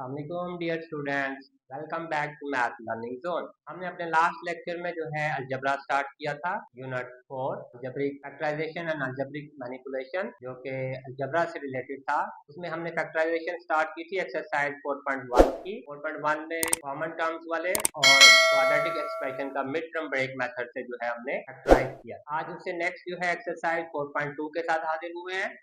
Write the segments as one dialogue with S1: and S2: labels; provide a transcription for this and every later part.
S1: अस्सलामुअलैकुम dear students, welcome back to math learning zone. हमने अपने लास्ट लेक्चर में जो है अलजबरा स्टार्ट किया था, unit 4 algebraic factorisation and algebraic manipulation, जो कि अलजबरा से रिलेटेड था। उसमें हमने फैक्टराइजेशन स्टार्ट की थी एक्सरसाइज 4.1 की। 4.1 में कॉमन टर्म्स वाले और क्वाड्रेटिक एक्सप्रेशन का मिड टर्म ब्रेक मेथड से जो है हमने फैक्टराइज किया। आज उससे नेक्स्ट जो है एक्सरसाइज 4.2 के साथ हाजिर हुए हैं।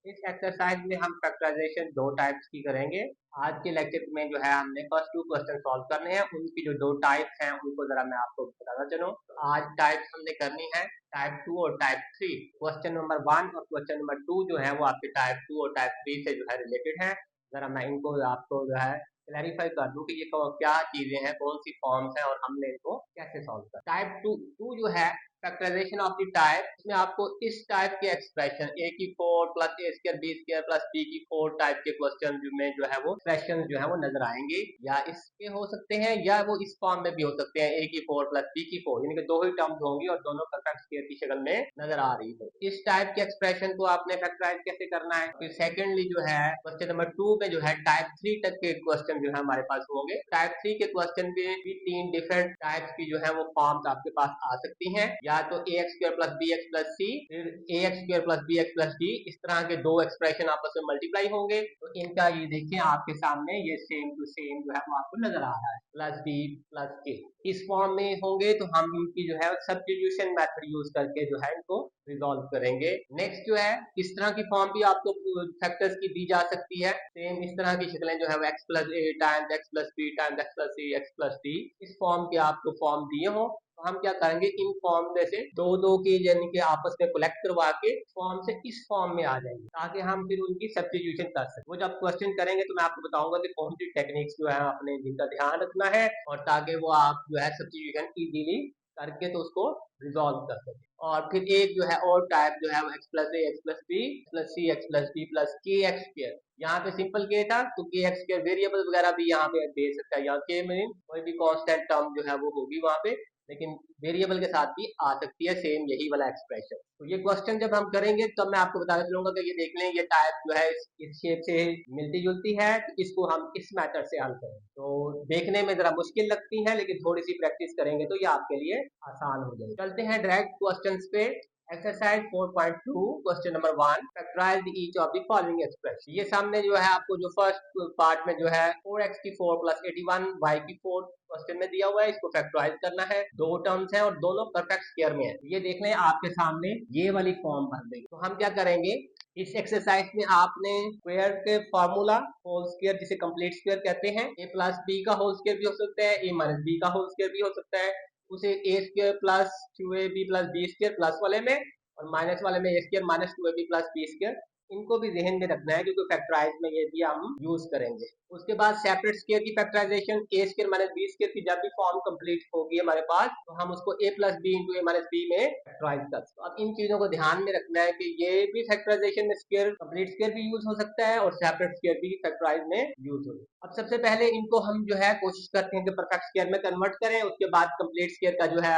S1: इस एक्सरसाइज में हम फैक्टराइजेशन दो टाइप्स की करेंगे। आज के लेक्चर में जो है हमने फर्स्ट टू क्वेश्चन सॉल्व करने हैं। उनकी जो दो टाइप्स हैं उनको जरा मैं आपको बताना चलूं। तो आज टाइप्स हमने करनी है टाइप 2 और टाइप 3। क्वेश्चन नंबर 1 और क्वेश्चन नंबर 2 जो है वो आपके टाइप 2 और टाइप 3 से जो है रिलेटेड है। जरा मैं इनको आपको जो है क्लैरिफाई कर दूं कि ये क्या चीजें हैं, कौन सी फॉर्म्स हैं और हमने इनको कैसे सॉल्व कर। टाइप 2 जो है फैक्टराइजेशन ऑफ द टाइप, इसमें आपको इस टाइप के एक्सप्रेशन a की 4 plus a square b square plus b की 4 टाइप के क्वेश्चन में जो है वो एक्सप्रेशन जो है वो नजर आएंगे, या इसके हो सकते हैं या वो इस फॉर्म में भी हो सकते हैं, a की 4 प्लस b की 4, यानी कि दो ही टर्म्स होंगी और दोनों परफेक्ट स्क्वायर की शक्ल में नजर आ रही है। इस टाइप के एक्सप्रेशन को आपने फैक्टराइज कैसे करना है। फिर सेकेंडली जो है क्वेश्चन नंबर 2 में जो है टाइप 3 तक के क्वेश्चन जो है हमारे पास होंगे। टाइप 3 के क्वेश्चन में भी तीन डिफरेंट टाइप्स की जो है वो फॉर्म्स आपके पास आ सकती हैं, या तो ax square plus B X plus C, फिर ax square plus B X plus D. इस तरह के दो एक्सप्रेशन आपस में मल्टीप्लाई होंगे। तो इनका ये देखिए आपके सामने ये सेम टू सेम जो है वो आपको नजर आ रहा है, प्लस बी प्लस के इस फॉर्म में होंगे। तो हम इनकी जो है सब्स्टिट्यूशन मेथड यूज करके जो है इनको रिजॉल्व करेंगे। नेक्स्ट जो है इस तरह की फॉर्म भी आपको फैक्टर्स की दी जा सकती है। सेम इस तरह की शक्लें जो है वो X plus A times X plus B times X plus C X plus D, इस फॉर्म के आपको फॉर्म दिए हो। तो हम क्या करेंगे, इन फॉर्म में से दो दो की यानी कि आपस में कलेक्ट करवा के फॉर्म से इस फॉर्म में आ जाएंगे, ताकि हम फिर उनकी सब्स्टिट्यूशन कर सकें। वो जब क्वेश्चन करेंगे तो मैं आपको बताऊंगा कि कौन सी टेक्निक्स जो है अपने जिनका ध्यान रखना है, और ताकि वो आप जो है सब्स्टिट्यूशन इजीली करके तो उसको रिजॉल्व कर सके। और फिर एक जो है और टाइप जो है वो एक्स प्लस ए x plus B plus C X plus D plus के एक्स स्क्वायर। यहाँ पे सिंपल के था तो के एक्स स्क्वायर वेरिएबल वगैरह भी यहाँ पे दे सकता है, यहाँ के में कोई भी कांस्टेंट टर्म जो है वो होगी वहाँ पे, लेकिन वेरिएबल के साथ भी आ सकती है सेम यही वाला एक्सप्रेशन। तो ये क्वेश्चन जब हम करेंगे तब मैं आपको बताना चलूंगा कि ये देख लें ये टाइप जो है इस शेप से मिलती जुलती है, तो इसको हम इस मेथड से हल करें। तो देखने में जरा मुश्किल लगती है, लेकिन थोड़ी सी प्रैक्टिस करेंगे तो ये आपके लिए आसान हो जाएगी। चलते हैं डायरेक्ट क्वेश्चंस पे। Exercise 4.2 question number 1, factorise each of the following expression. ये सामने जो है आपको जो फर्स्ट पार्ट में जो है 4x की 4 प्लस 81 y की 4 क्वेश्चन में दिया हुआ है, इसको फैक्टराइज करना है। दो टर्म्स हैं और दोनों परफेक्ट स्क्वायर में है। ये देख लें आपके सामने ये वाली फॉर्म भर देंगे। तो हम क्या करेंगे, इस एक्सरसाइज में आपने स्क्वायर के फार्मूला होल स्क्वायर जिसे कंप्लीट स्क्वायर कहते हैं, a प्लस बी का होल स्क्वायर भी हो सकता है, a माइनस बी का होल स्क्वायर भी हो सकता है, उसे A square plus 2ab plus B square plus वाले में और माइनस वाले में A square minus 2ab plus B square, इनको भी जहन में रखना है क्योंकि फैक्टराइज में ये भी हम यूज करेंगे। उसके बाद सेपरेट स्क्वायर की फैक्टराइजेशन, ए स्क्वायर माइनस बी स्क्वायर की जब भी फॉर्म कंप्लीट होगी हमारे पास, तो हम उसको a plus b into a minus B में फैक्टराइज कर सकते हैं। अब इन चीजों को ध्यान में रखना है कि ये भी फैक्टराइजेशन में स्क्वायर कंप्लीट स्क्वायर भी यूज हो सकता है और सेपरेट स्क्वायर भी फैक्टराइज में यूज हो। अब सबसे पहले इनको हम जो है कोशिश करते हैं कि परफेक्ट स्क्वायर में कन्वर्ट करें, उसके बाद कंप्लीट स्क्वायर का जो है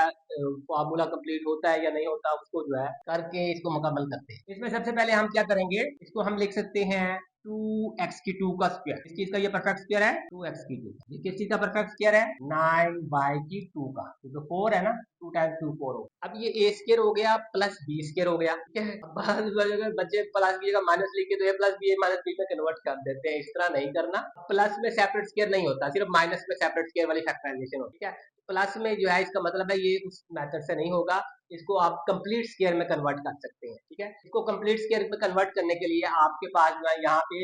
S1: फॉर्मूला कंप्लीट होता है या नहीं होता उसको जो है करके इसको मुकम्मल करते हैं। इसमें सबसे पहले हम क्या करेंगे, इसको हम लिख सकते हैं 2x की 2 का स्क्वायर। इस चीज का ये परफेक्ट स्क्वायर है 2x की 2। ये किस चीज का परफेक्ट स्क्वायर है, 9y की 2 का। ये तो 4 है ना, 2 टाइम्स 2 4 हो। अब ये a स्क्वायर हो गया प्लस b स्क्वायर हो गया, ठीक है। अब बच्चे प्लस की जगह माइनस लिख के तो a plus b minus b में कन्वर्ट कर देते हैं, इस तरह नहीं करना। प्लस में सेपरेट स्क्वायर नहीं होता, सिर्फ माइनस में सेपरेट स्क्वायर वाली फैक्टराइजेशन होती है। प्लस में जो है इसका मतलब है ये उस मेथड से नहीं होगा, इसको आप कंप्लीट स्क्वायर में कन्वर्ट कर सकते हैं, ठीक है। इसको कंप्लीट स्क्वायर में कन्वर्ट करने के लिए आपके पास जो है यहाँ पे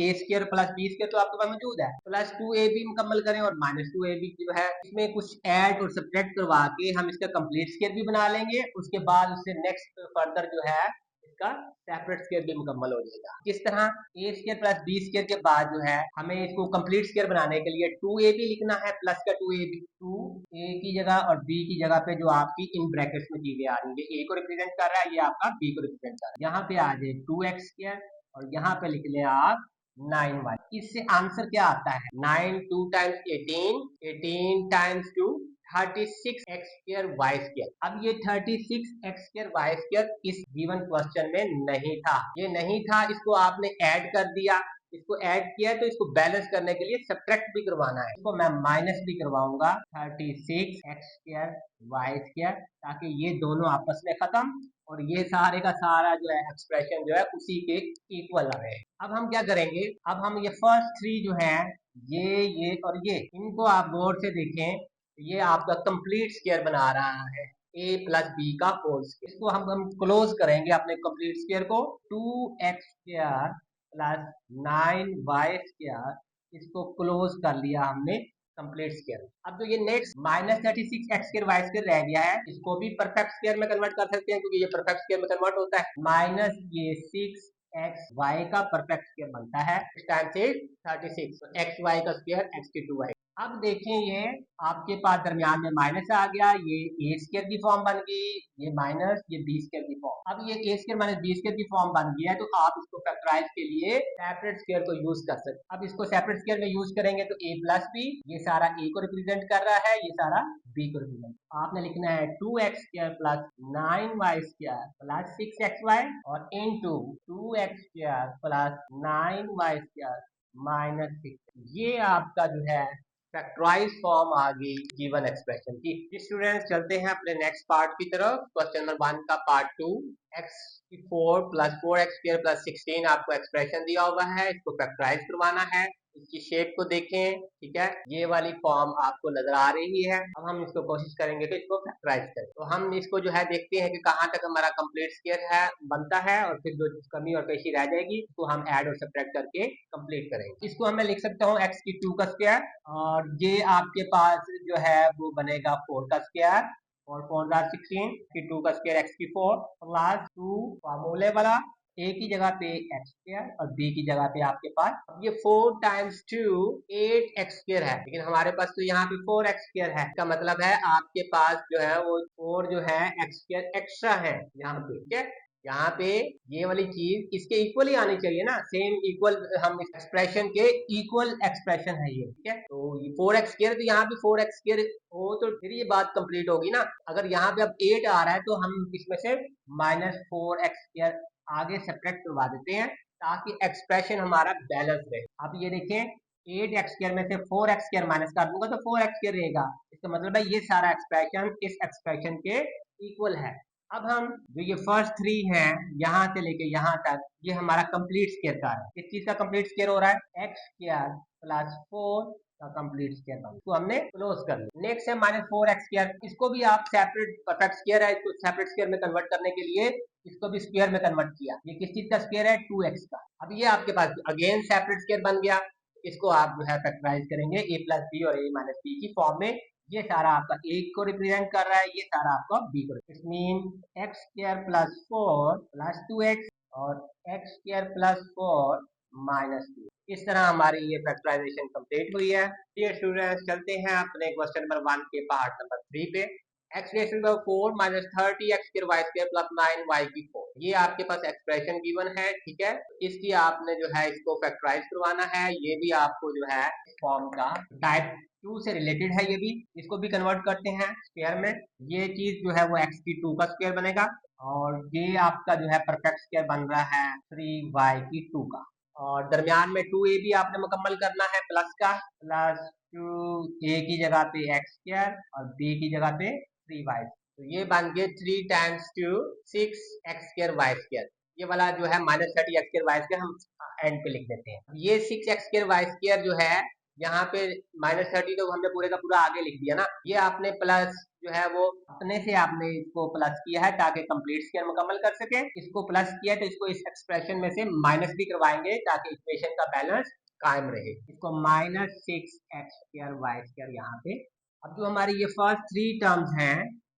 S1: ए स्क्वायर प्लस बी स्क्वायर तो आपके पास मौजूद है, प्लस 2ab मुकम्मल करें और माइनस 2ab जो है इसमें कुछ ऐड और सब्ट्रैक्ट करवा के हम इसका कंप्लीट स्क्वायर भी बना लेंगे। उसके बाद उससे नेक्स्ट फर्दर जो है इसका सेपरेट स्क्वायर भी मुकम्मल हो जाएगा। किस तरह, ए स्क्वायर प्लस बी स्क्वायर के बाद जो है हमें इसको कंप्लीट स्क्वायर बनाने के लिए 2ab लिखना है, प्लस का 2ab, 2a की जगह और b की जगह पे जो आपकी इन ब्रैकेट्स में चीजें आ रही है, a को रिप्रेजेंट कर रहा है, ये आपका b को रिप्रेजेंट कर रहा है। यहाँ पे आ जाए 2x स्क्वायर और यहाँ पे लिख लें आप 9y। इससे आंसर क्या आता है, 9 2 times 18, 18 times 2 36x square y square. अब ये 36x स्क्वायर y स्क्वायर इस गिवन क्वेश्चन में नहीं था, ये नहीं था, इसको आपने ऐड कर दिया। इसको ऐड किया है तो इसको बैलेंस करने के लिए सब्ट्रैक्ट भी करवाना है। इसको मैं माइनस भी करवाऊंगा 36x² y² ताकि ये दोनों आपस में खत्म और ये सारे का सारा जो है एक्सप्रेशन जो है उसी के इक्वल रहे। अब हम क्या करेंगे, अब हम ये फर्स्ट थ्री जो है ये और ये इनको आप गौर से देखें, ये आपका कंप्लीट स्क्वायर बना रहा है a प्लस बी का होल स्क्वायर। इसको हम क्लोज करेंगे अपने कंप्लीट स्क्वायर को 2x² प्लस 9y², इसको क्लोज कर लिया हमने कंप्लीट स्क्वायर। अब जो ये नेक्स्ट -36x² रह गया है इसको भी परफेक्ट स्क्वायर में कन्वर्ट कर सकते हैं क्योंकि ये परफेक्ट स्क्वायर में कन्वर्ट होता है। माइनस ये 6xy का परफेक्ट स्क्वायर बनता है, टाइम्स 36, तो xy का स्क्वायर x²y। अब देखें ये आपके पास दरमियान में माइनस आ गया, ये a² की फॉर्म बन गई, ये माइनस ये b² की फॉर्म। अब ये a² माइनस b² की फॉर्म बन गया है तो आप इसको फैक्टराइज के लिए सेपरेट स्क्वायर को यूज कर सकते। अब इसको सेपरेट स्क्वायर में यूज करेंगे तो a प्लस b, ये सारा a को रिप्रेजेंट कर रहा है, ये सारा b को रिप्रेजेंट। आपने लिखना है 2x² plus 9y² plus 6xy और into 2x² plus 9y² minus 6। ये आपका जो है फैक्टराइज फॉर्म आ गई गिवन एक्सप्रेशन की। स्टूडेंट्स चलते हैं अपने नेक्स्ट पार्ट की तरफ। क्वेश्चन नंबर 1 का part 2, x4 plus 4x² plus 16 आपको एक्सप्रेशन दिया हुआ है, इसको फैक्टराइज करवाना है। इसकी शेप को देखें, ठीक है, ये वाली फॉर्म आपको नजर आ रही है। अब हम इसको कोशिश करेंगे कि इसको फैक्टराइज करें। तो हम इसको जो है देखते हैं कि कहाँ तक हमारा कंप्लीट स्क्वायर है बनता है और फिर जो कमी और पेशी रह जाएगी उसको हम ऐड और सब्ट्रैक्ट करके कंप्लीट करेंगे। इसको मैं लिख सकता हूँ x³ का स्क्वायर और ये आपके पास जो है वो बनेगा 4 का स्क्वायर और 4 16 की 2 का स्क्वायर x³ प्लस 2 फॉर्मूले वाला a की जगह पे x² और b की जगह पे आपके पास, अब ये 4 टाइम्स 2 8x² है, लेकिन हमारे पास तो यहाँ पे 4x² है। इसका मतलब है आपके पास जो है वो 4 जो है x² एक्स्ट्रा है यहाँ पे, ठीक है। यहाँ पे ये वाली चीज इसके इक्वल ही आनी चाहिए ना, सेम इक्वल, हम एक्सप्रेशन के इक्वल एक्सप्रेशन है ये, ठीक है। तो 4x² तो यहाँ पे 4x² हो तो फिर ये बात कंप्लीट होगी ना। अगर यहाँ पे अब 8 आ रहा है तो हम इसमें से -4x² आगे सब्ट्रैक्ट करवा देते हैं ताकि एक्सप्रेशन हमारा बैलेंस रहे। अब ये देखें 8x² में से 4x² माइनस कर दूंगा तो 4x² रहेगा, इसका मतलब है ये सारा एक्सप्रेशन इस एक्सप्रेशन के इक्वल है। अब हम जो ये फर्स्ट थ्री हैं यहाँ से लेके यहाँ तक ये हमारा कंप्लीट स्क्वायर का है। किस चीज का कंप्लीट स्क्वायर हो रहा है, x² प्लस 4 का कंप्लीट स्क्वायर का, इसको हमने क्लोज कर लिया। नेक्स्ट है -4x², इसको भी आप सेपरेट परफेक्ट स्क्वायर है, इसको सेपरेट स्क्वायर में कन्वर्ट करने के लिए इसको भी स्क्वायर में कन्वर्ट किया। ये किस चीज का स्क्वायर है, 2x का। अब ये आपके पास अगेन सेपरेट स्क्वायर बन गया, इसको आप जो है फैक्टराइज करेंगे a प्लस बी और a माइनस बी की फॉर्म में। ये सारा आपका a को रिप्रेजेंट कर रहा है, ये सारा आपका b को। It mean x² plus 4 plus 2x और x² प्लस 4 माइनस 2। इस तरह हमारी ये फैक्टराइजेशन कंप्लीट हुई है। डियर स्टूडेंट्स चलते हैं अपने क्वेश्चन नंबर 1 के पार्ट नंबर 3 पे। x⁴ minus 30x² y² plus 9y⁴, ये आपके पास एक्सप्रेशन गिवन है, ठीक है। इसकी आपने जो है इसको फैक्टराइज करवाना है। ये भी आपको जो है फॉर्म का टाइप 2 से रिलेटेड है, ये भी इसको भी कन्वर्ट करते हैं स्क्वायर में। ये चीज जो है वो x² का स्क्वायर बनेगा और ये आपका जो है परफेक्ट स्क्वायर बन रहा है 3y² का। और दरमियान में 2a भी आपने मुकम्मल करना है प्लस का, प्लस 2a की जगह पे x² और b की जगह पे 3y। तो ये बन गए 3 टाइम्स 2 6x² y²। ये वाला जो है -30x² y² हम एंड पे लिख देते हैं। ये 6x² y² जो है यहाँ पे -30 तो हमने पूरे का पूरा आगे लिख दिया ना, ये आपने प्लस जो है वो अपने से आपने इसको प्लस किया है ताकि कंप्लीट स्क्वायर मुकम्मल कर सके। इसको प्लस किया तो इसको इस एक्सप्रेशन में से माइनस भी करवाएंगे ताकि इक्वेशन का बैलेंस कायम रहे। इसको -6x² y² यहाँ पे। अब जो हमारी ये फर्स्ट थ्री टर्म्स हैं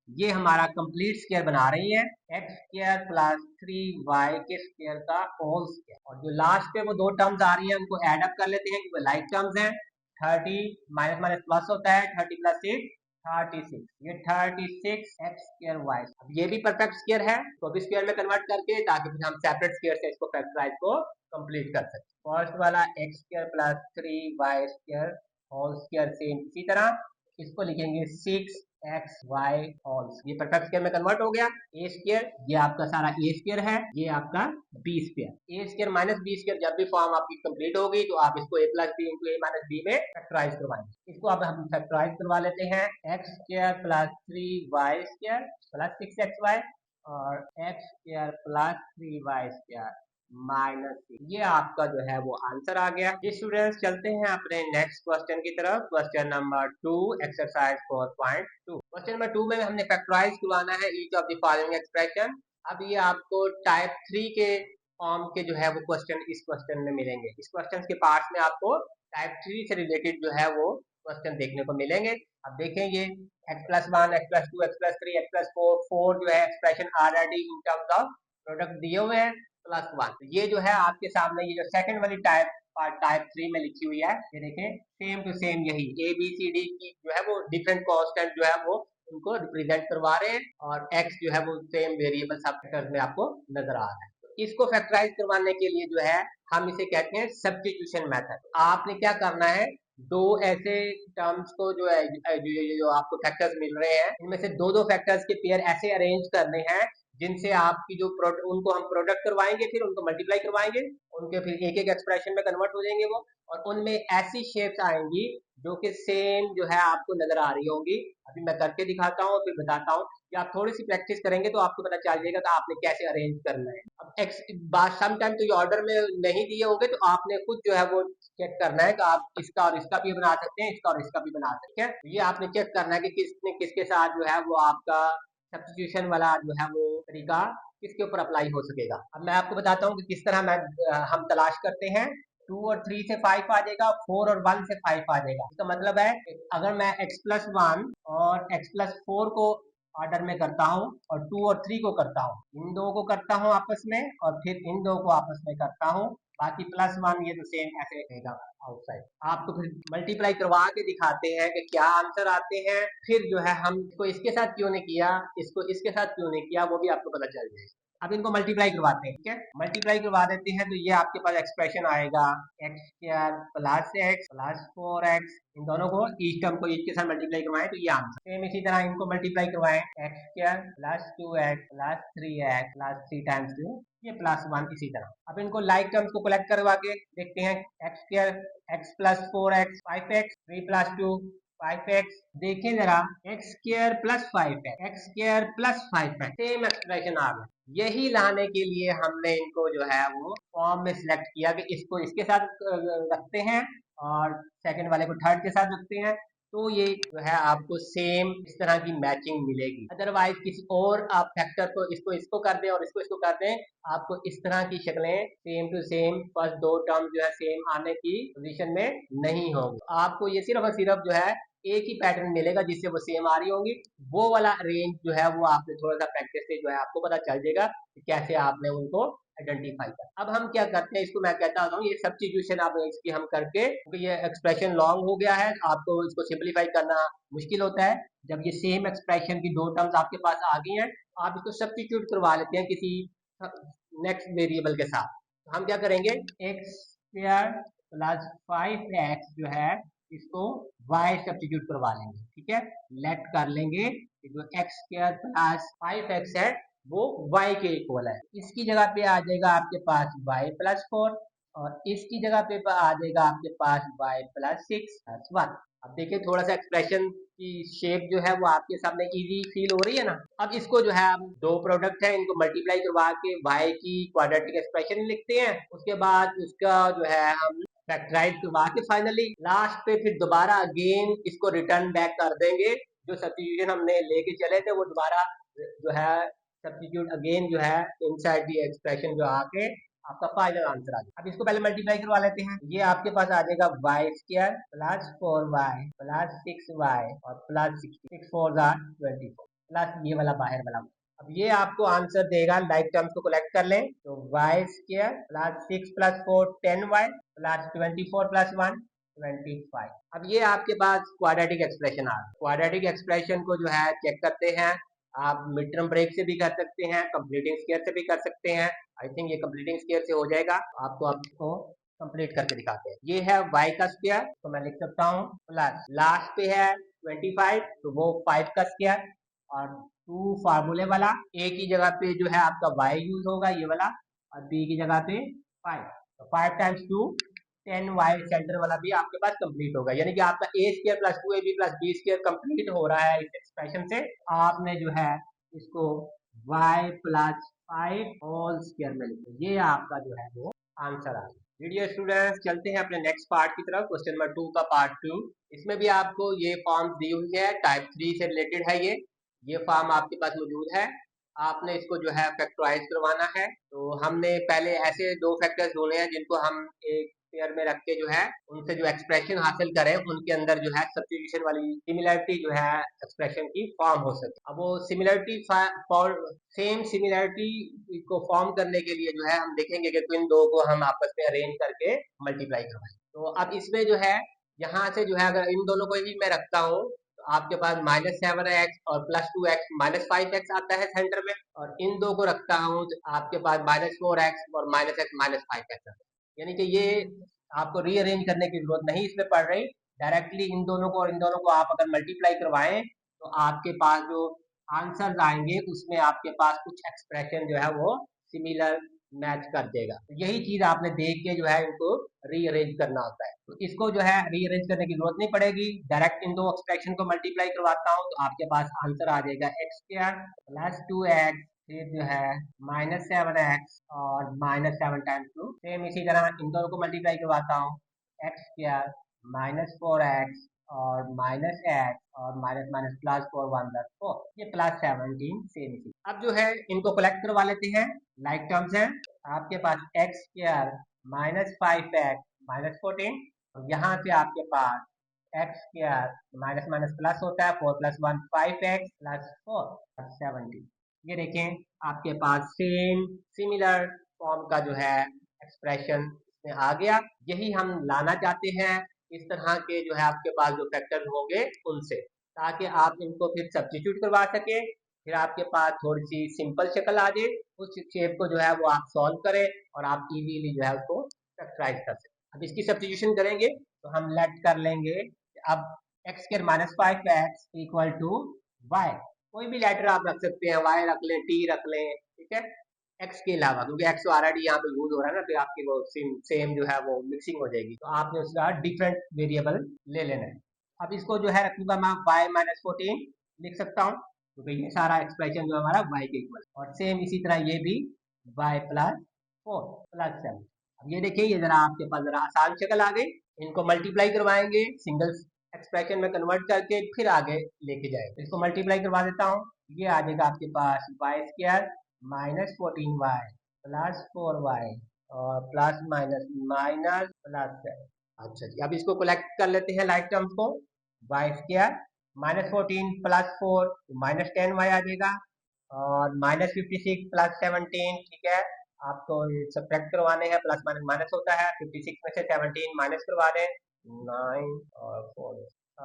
S1: ये हमारा कंप्लीट स्क्वायर बना रही है, x² प्लस 3y² का होल स्क्वायर। और जो लास्ट पे वो दो टर्म्स आ रही है उनको एड अप कर लेते हैं क्योंकि लाइक टर्म्स हैं। 30 माइनस माइनस प्लस होता है, 30 प्लस 8 36, ये 36x² y। अब ये भी परफेक्ट स्क्वायर है तो भी स्क्वायर में कन्वर्ट करके ताकि फिर हम सेपरेट स्क्वायर से इसको फैक्टराइज को कंप्लीट कर सकते। फर्स्ट वाला x² plus 3y² whole square same इसी तरह इसको लिखेंगे 6xy होल। ये परफेक्ट स्क्वायर में कन्वर्ट हो गया। ए स्क्वायर, ये आपका सारा ए स्क्वायर है, ये आपका बी स्क्वायर। ए स्क्वायर माइनस बी स्क्वायर जब भी फॉर्म आपकी कंप्लीट होगी तो आप इसको ए plus b into a minus B में फैक्टराइज करवाएंगे। इसको अब हम फैक्टराइज करवा लेते हैं। X square plus 3y square plus 6xy और X square plus 3y square minus, ये आपका जो है वो आंसर आ गया। ये स्टूडेंट्स चलते हैं अपने नेक्स्ट क्वेश्चन की तरफ। Question number 2 exercise 4.2। Question number 2 में हमने फैक्टराइज करवाना है each of the following expression. अब ये आपको टाइप 3 के फॉर्म के जो है वो क्वेश्चन इस क्वेश्चन में मिलेंगे। इस क्वेश्चन के पार्ट में आपको टाइप 3 से रिलेटेड जो है वो क्वेश्चन देखने को मिलेंगे। अब देखेंगे x plus 1, x plus 2, x plus 3, x plus 4 जो है expression already in terms of product दिए हुए हैं प्लस 1। ये जो है आपके सामने ये जो सेकंड वाली टाइप 3 में लिखी हुई है, ये देखें सेम टू सेम यही ए बी सी डी की जो है वो डिफरेंट कांस्टेंट जो है वो उनको रिप्रेजेंट करवा रहे हैं और x जो है वो सेम वेरिएबल सब फैक्टर्स में आपको नजर आ रहा है। तो इसको फैक्टराइज करवाने के लिए जो है हम इसे कहते हैं सब्स्टिट्यूशन मेथड। आपने क्या करना है, दो ऐसे टर्म्स को जो है जो आपको फैक्टर्स मिल रहे हैं इनमें से दो फैक्टर्स के पेयर ऐसे अरेंज करने हैं जिनसे आपकी जो उनको हम प्रोडक्ट करवाएंगे, फिर उनको मल्टीप्लाई करवाएंगे, उनके फिर एक एक एक्सप्रेशन में कन्वर्ट हो जाएंगे वो, और उनमें ऐसी शेप्स आएंगी जो कि सेम जो है आपको नजर आ रही होंगी। अभी मैं करके दिखाता हूँ फिर बताता हूँ कि आप थोड़ी सी प्रैक्टिस करेंगे तो आपको पता चल जाएगा कि आपने कैसे अरेंज करना है। अब एक्स बात सम टाइम तो ये ऑर्डर में नहीं दिए होंगे तो आपने खुद जो है वो चेक करना है कि आप इसका और इसका भी बना सकते हैं, इसका और इसका भी बना सकते हैं। ये आपने चेक करना है कि किसने किसके साथ जो है वो आपका सब्स्टिट्यूशन वाला जो है वो तरीका किसके ऊपर अप्लाई हो सकेगा। अब मैं आपको बताता हूँ कि किस तरह हम तलाश करते हैं। 2 और 3 से 5 आ जाएगा, 4 और 1 से 5 आ जाएगा। इसका मतलब है अगर मैं x प्लस 1 और x प्लस 4 को ऑर्डर में करता हूँ और 2 और 3 को करता हूँ, इन दो को करता हूँ आपस में और फिर इन दो को आपस में करता हूँ, बाकी प्लस 1 ये तो सेम ऐसे रहेगा आउटसाइड। आपको फिर मल्टीप्लाई करवा के दिखाते हैं कि क्या आंसर आते हैं। फिर जो है हम इसको इसके साथ क्यों नहीं किया, इसको इसके साथ क्यों नहीं किया, वो भी आपको पता चल जाएगा। अब इनको मल्टीप्लाई करवाते हैं, ठीक है, मल्टीप्लाई करवा देते हैं तो ये आपके पास एक्सप्रेशन आएगा x square plus x plus 4x। इन दोनों को ईच टर्म को ईच के साथ मल्टीप्लाई करवाएं तो ये आंसर। सेम इसी तरह इनको मल्टीप्लाई करवाएं x square plus 2x plus 3x plus 3 times 2 ये प्लस 1 इसी तरह। अब इनको लाइक टर्म्स को कलेक्ट करवा के देखते हैं। X square X plus 4x 5x 3 plus 2 5x। देखें जरा X square plus 5x X square plus 5x same expression आ गया। यही लाने के लिए हमने इनको जो है वो फॉर्म में सिलेक्ट किया कि इसको इसके साथ रखते हैं और सेकंड वाले को थर्ड के साथ रखते हैं, तो ये जो है आपको सेम इस तरह की मैचिंग मिलेगी। अदरवाइज किसी और आप फैक्टर को इसको इसको कर दें और इसको कर दें, आपको इस तरह की शक्लें सेम टू सेम फर्स्ट दो टर्म जो है सेम आने की पोजीशन में नहीं होगी। आपको ये सिर्फ और सिर्फ जो है एक ही पैटर्न मिलेगा जिससे वो सेम आ रही होंगी। वो वाला रेंज जो है वो आपने थोड़ा सा प्रैक्टिस से जो है आपको पता चल जाएगा कि कैसे आपने उनको आइडेंटिफाई कर। अब हम क्या करते हैं, इसको मैं कहता हूँ ये सब्स्टिट्यूशन आप इसकी हम करके, क्योंकि ये एक्सप्रेशन लॉन्ग हो गया है आपको इसको सिंप्लीफाई करना मुश्किल होता है। जब ये सेम एक्सप्रेशन की दो टर्म्स आपके पास आ गई हैं आप इसको सब्स्टिट्यूट करवा लेते हैं किसी नेक्स्ट वेरिएबल के साथ। तो हम क्या करेंगे, एक्स स्क्वायर प्लस 5x जो है इसको y सब्स्टिट्यूट करवा लेंगे, ठीक है, लेट कर लेंगे जो एक्स स्क्वायर प्लस 5x है वो y के इक्वल है। इसकी जगह पे आ जाएगा आपके पास y प्लस 4 और इसकी जगह पे आ जाएगा आपके पास y प्लस 6 प्लस 1। अब देखिए थोड़ा सा एक्सप्रेशन की शेप जो है वो आपके सामने इजी फील हो रही है ना। अब इसको जो है हम दो प्रोडक्ट है इनको मल्टीप्लाई करवा के y की क्वाड्रेटिक एक्सप्रेशन लिखते हैं, उसके बाद उसका जो है हम फैक्टराइज करवा के फाइनली लास्ट पे फिर दोबारा अगेन इसको रिटर्न बैक कर देंगे। जो सब्स्टिट्यूशन हमने लेके चले थे वो दोबारा जो है सब्स्टिट्यूट अगेन जो है इनसाइड दी एक्सप्रेशन जो आके आपका फाइनल आंसर आ जाएगा। अब इसको पहले मल्टीप्लाई करवा लेते हैं। ये आपके पास आ जाएगा Y square plus 4y plus 6y और प्लस 6 4 24 प्लस ये वाला बाहर वाला। अब ये आपको आंसर देगा, लाइक टर्म्स को कलेक्ट कर लें तो y square plus 6 plus 4 10y plus 24 plus 1 25। अब ये आपके पास क्वाड्रेटिक एक्सप्रेशन आ गया। क्वाड्रेटिक एक्सप्रेशन को जो है चेक करते हैं, आप मिड टर्म ब्रेक से भी कर सकते हैं, कंप्लीटिंग स्क्वायर से भी कर सकते हैं। आई थिंक ये कंप्लीटिंग स्क्वायर से हो जाएगा, आपको कंप्लीट करके दिखाते हैं। ये है y का स्क्वायर तो मैं लिख सकता हूँ प्लस लास्ट पे है 25 तो वो 5 का स्क्वायर, और 2 फार्मूले वाला, ए की जगह पे जो है आपका वाई यूज होगा ये वाला, और बी की जगह पे 5, तो 5 टाइम्स 2 10 वाई सेंटर वाला भी आपके पास कंप्लीट होगा, यानी कि आपका A square plus 2ab plus B square complete हो रहा है इस एक्सप्रेशन से। आपने जो है इसको y प्लस 5 होल स्क्वायर में लिखो, ये आपका जो है वो आंसर आ गया। वीडियो स्टूडेंट्स, चलते हैं अपने नेक्स्ट पार्ट की तरफ, क्वेश्चन नंबर 2 का पार्ट 2। इसमें भी आपको ये फॉर्म दी हुई है, टाइप 3 से रिलेटेड है ये फॉर्म आपके पास मौजूद है। आपने इसको जो है फैक्टराइज करवाना है। तो हमने पहले ऐसे दो फैक्टर्स ढूंढे हैं जिनको हम एक पेयर में रख के जो है उनसे जो एक्सप्रेशन हासिल करें, उनके अंदर जो है सब्स्टिट्यूशन वाली सिमिलरिटी जो है एक्सप्रेशन की फॉर्म हो सके। अब वो सिमिलरिटी सेम सिमिलरिटी को फॉर्म करने के लिए जो है हम देखेंगे कि इन दो को हम आपस में अरेंज करके मल्टीप्लाई करवाएं। तो अब इसमें जो है यहाँ से जो है अगर इन दोनों को भी मैं रखता हूँ तो आपके पास -7x और +2x -5x आता है सेंटर में, और इन दो को रखता हूँ तो आपके पास -4x और -x -5x आता है। यानी कि ये आपको रीअरेंज करने की जरूरत नहीं इसमें पड़ रही, डायरेक्टली इन दोनों को और इन दोनों को आप अगर मल्टीप्लाई करवाएं तो आपके पास जो आंसर्स आएंगे उसमें आपके पास कुछ एक्सप्रेशन जो है वो सिमिलर मैच कर देगा। तो यही चीज आपने देख के जो है इनको रीअरेंज करना होता है। तो इसको जो है रीअरेंज करने की जरूरत नहीं पड़ेगी, डायरेक्ट इन दो एक्सप्रेशन को मल्टीप्लाई करवाता हूँ तो आपके पास आंसर आ जाएगा एक्स स्क्वायर प्लस 2x, फिर जो है -7x और -7 टाइम्स 2। सेम इसी तरह इन दोनों को मल्टीप्लाई करवाता हूँ, एक्स स्क्वायर -4x और -x और माइनस माइनस +4 ये +17 सेम इसी। अब जो है इनको कलेक्ट करवा लेते हैं, लाइक टर्म्स हैं आपके पास एक्स स्क्वायर -5x -14, और यहाँ से आपके पास X square minus minus plus होता है 4 + 1 5x +4 17। ये देखें आपके पास सेम सिमिलर फॉर्म का जो है एक्सप्रेशन में आ गया। यही हम लाना चाहते हैं इस तरह के जो है आपके पास जो फैक्टर्स होंगे उनसे, ताकि आप इनको फिर सब्स्टिट्यूट करवा सके, फिर आपके पास थोड़ी सी सिंपल शक्ल आ जाए, उस शेप को जो है वो आप सॉल्व करें और आप इजीली जो है उसको फैक्टराइज कर सकें। अब इसकी सब्स्टिट्यूशन करेंगे तो हम लेट कर लेंगे अब x square -5x equal to y, कोई भी लेटर आप रख सकते हैं, वाई रख लें, टी रख लें, ठीक है, एक्स के अलावा, क्योंकि एक्स ऑलरेडी यहाँ पे यूज हो रहा है ना, तो आपकी वो सेम जो है वो मिक्सिंग हो जाएगी, तो आपने उसका डिफरेंट वेरिएबल ले लेना है। अब इसको जो है रखूंगा मैं y-14 लिख सकता हूँ, क्योंकि ये सारा एक्सप्रेशन जो हमारा y के इक्वल, और सेम इसी तरह ये भी y +4 +7। अब ये देखिए ये जरा आपके पास जरा आसान शक्ल आ गई, इनको मल्टीप्लाई करवाएंगे सिंगल एक्सप्रेशन में कन्वर्ट करके फिर आगे लेके जाएंगे। इसको मल्टीप्लाई करवा देता हूँ, ये आ जाएगा आपके पास y स्क्वायर -14y +4y और प्लस माइनस माइनस +7। अच्छा जी, अब इसको कलेक्ट कर लेते हैं लाइक टर्म्स को, वाई स्क्वायर -14 +4 -10y आ जाएगा, और -56 +17, ठीक है, आपको ये सब्ट्रैक्ट करवाने हैं, प्लस माइनस माइनस होता है, 56 में से 17 माइनस करवा दें, 9 और 4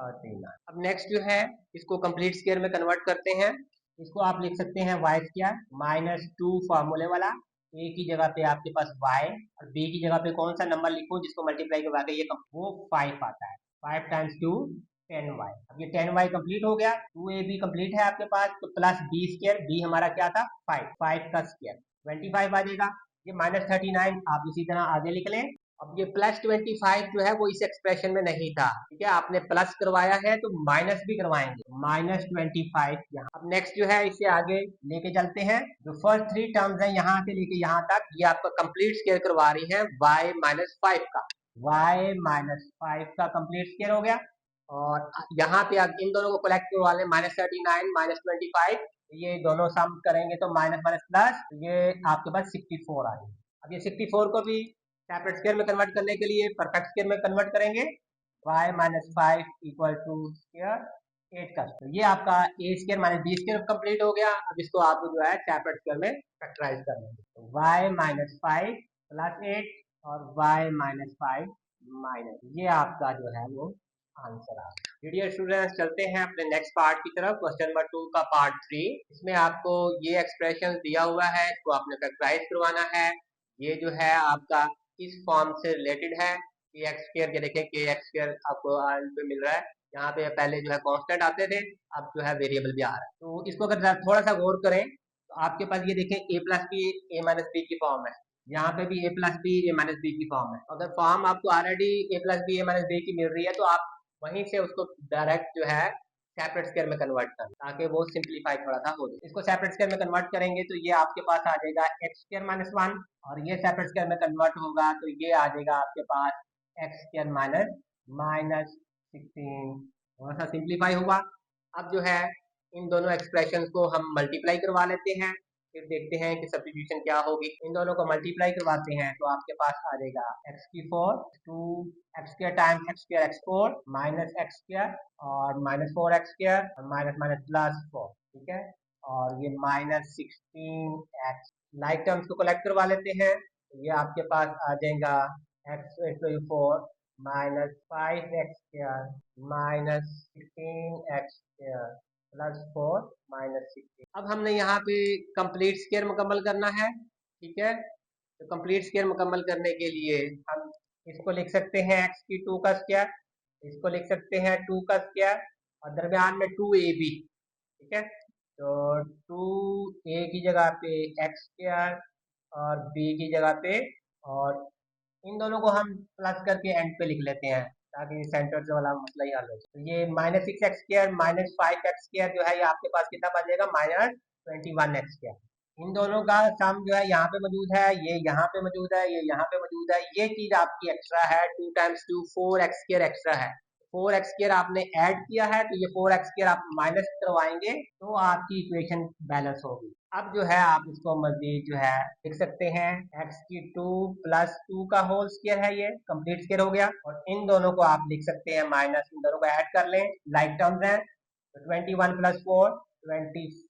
S1: 39। अब नेक्स्ट जो है इसको कंप्लीट स्क्वायर में कन्वर्ट करते हैं, इसको आप लिख सकते हैं वाई स्क्वायर -2 फार्मूले वाला, ए की जगह पे आपके पास y और बी की जगह पे कौन सा नंबर लिखूं जिसको मल्टीप्लाई करवा के ये वो 5 आता है, 5 टाइम्स 2 10y। अब ये 10y कंप्लीट हो गया, 2ab कंप्लीट है आपके पास, तो प्लस बी स्क्वायर, बी हमारा क्या था 5 का स्क्वायर 25 आ जाएगा, ये -39 आप इसी तरह आगे लिख लें। अब ये +25 जो है वो इस एक्सप्रेशन में नहीं था, ठीक है, आपने प्लस करवाया है तो माइनस भी करवाएंगे, -25 यहाँ। अब नेक्स्ट जो है इसे आगे लेके चलते हैं, जो फर्स्ट 3 टर्म्स हैं यहाँ से लेके यहाँ तक, ये आपका कंप्लीट स्क्वायर करवा रही है y-5 का, y-5 का कंप्लीट स्क्वायर हो गया, और यहाँ पे आप इन दोनों को कलेक्ट करवा लें, -39 -25, ये दोनों सम करेंगे तो माइनस माइनस प्लस, ये आपके पास 64 आ जाएगा। अब ये 64 को भी सेपरेट स्क्वायर में कन्वर्ट करने के लिए परफेक्ट स्क्वायर में कन्वर्ट करेंगे, y-5 इक्वल टू स्क्वायर 8 का, तो ये आपका a square minus b square complete हो गया। अब इसको आप जो है सेपरेट स्क्वायर में फैक्टराइज कर लेंगे, तो y-5 + 8 और y-5 माइनस, ये आपका जो है वो आंसर आ गया। डियर स्टूडेंट्स, चलते हैं अपने नेक्स्ट पार्ट की तरफ, क्वेश्चन नंबर 2 का पार्ट 3। इसमें आपको ये एक्सप्रेशन दिया हुआ है, इसको आपने फैक्टराइज करवाना है। ये जो है आपका इस फॉर्म से रिलेटेड है, के एक्स स्क्वायर, ये देखें के एक्स स्क्वायर आपको पे मिल रहा है, यहाँ पे पहले जो है कांस्टेंट आते थे, अब जो है वेरिएबल भी आ रहा है। तो इसको अगर थोड़ा सा गौर करें तो आपके पास ये देखें ए प्लस बी ए माइनस बी की फॉर्म है, यहाँ पे भी ए प्लस बी ए माइनस बी की फॉर्म है। अगर फॉर्म आपको ऑलरेडी ए प्लस बी ए माइनस बी की मिल रही है तो आप वहीं से उसको डायरेक्ट जो है सेपरेट स्क्वायर में कन्वर्ट कर, ताकि वो सिंप्लीफाई थोड़ा सा हो जाए। इसको सेपरेट स्क्वायर में कन्वर्ट करेंगे तो ये आपके पास आ जाएगा एक्स स्क्वायर माइनस वन, और ये सेपरेट स्क्वायर में कन्वर्ट होगा तो ये आ जाएगा आपके पास एक्स स्क्वायर माइनस माइनस 16। थोड़ा सा सिंप्लीफाई हुआ। अब जो है इन दोनों एक्सप्रेशन को हम मल्टीप्लाई करवा लेते हैं, फिर देखते हैं कि सब्स्टिट्यूशन क्या होगी। इन दोनों को मल्टीप्लाई करवाते हैं तो आपके पास आ जाएगा एक्स की four, two X square times X square X four minus X square और माइनस फोर एक्स स्क्वायर और माइनस माइनस प्लस फोर, ठीक है। और ये माइनस 16x, लाइक टर्म्स को कलेक्ट करवा लेते हैं तो ये आपके पास आ जाएगा X into four minus five X square minus 16x square plus four minus 16। अब हमने यहाँ पे कंप्लीट स्क्वायर मुकम्मल करना है, ठीक है। तो कंप्लीट स्क्वायर मुकम्मल करने के लिए हम इसको लिख सकते हैं एक्स की टू का स्क्वायर, इसको लिख सकते हैं टू का स्क्वायर और दरमियान में टू ए बी, ठीक है। तो टू ए की जगह पे एक्स स्क्वायर और बी की जगह पे, और इन दोनों को हम प्लस करके एंड पे लिख लेते हैं ताकि सेंटर से वाला मसला ही हल हो जाए। तो ये minus six x square minus five X square जो है ये आपके पास कितना बन जाएगा, माइनस 21x स्क्वायर। इन दोनों का सम जो है यहाँ पे मौजूद है, ये यहाँ पे मौजूद है, ये यहाँ पे मौजूद है। ये चीज आपकी एक्स्ट्रा है, two times two four X square extra है। फोर एक्स स्क्वायर आपने ऐड किया है तो ये फोर एक्स स्क्वायर आप माइनस करवाएंगे तो आपकी इक्वेशन बैलेंस होगी। अब जो है आप इसको मजीद जो है लिख सकते हैं एक्स की टू प्लस टू का होल स्क्वायर है, ये कंप्लीट स्क्वायर हो गया। और इन दोनों को आप लिख सकते हैं माइनस, इन दोनों को ऐड कर लें, लाइक टर्म्स हैं। तो 21 प्लस फोर 25,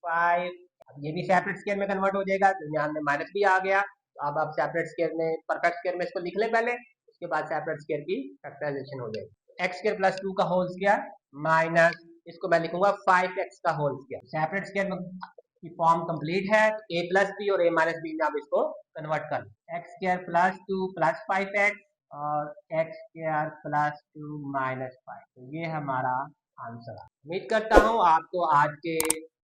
S1: अब ये भी सेपरेट स्क्वायर में कन्वर्ट हो जाएगा, दरमियान में माइनस भी आ गया। तो अब आप सेपरेट स्क्वायर में परफेक्ट स्क्वायर में इसको लिख लें पहले, उसके बाद सेपरेट स्क्वायर की फैक्टराइजेशन हो जाएगी। एक्स स्क्वायर प्लस टू का होल स्क्वायर माइनस, इसको मैं लिखूंगा 5x का होल स्क्वायर। सेपरेट स्क्वायर की फॉर्म कंप्लीट है, a प्लस बी और a माइनस बी में आप इसको कन्वर्ट कर लो। X square plus two plus 5x और X square plus two minus 5, तो ये हमारा आंसर है। उम्मीद करता हूँ आपको आज के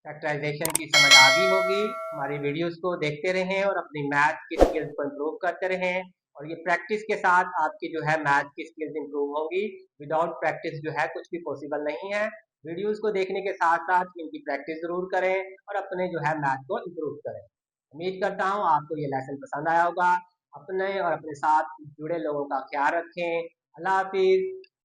S1: फैक्टराइजेशन की समझ आ गई होगी। हमारी वीडियोस को देखते रहें और अपनी मैथ की स्किल्स को इम्प्रूव करते रहें, और ये प्रैक्टिस के साथ आपकी जो है मैथ की स्किल्स इम्प्रूव होंगी। विदाउट प्रैक्टिस जो है कुछ भी पॉसिबल नहीं है। वीडियोस को देखने के साथ साथ इनकी प्रैक्टिस जरूर करें और अपने जो है मैथ को इम्प्रूव करें। उम्मीद करता हूँ आपको ये लेसन पसंद आया होगा। अपने और अपने साथ जुड़े लोगों का ख्याल रखें। अल्लाह हाफिज।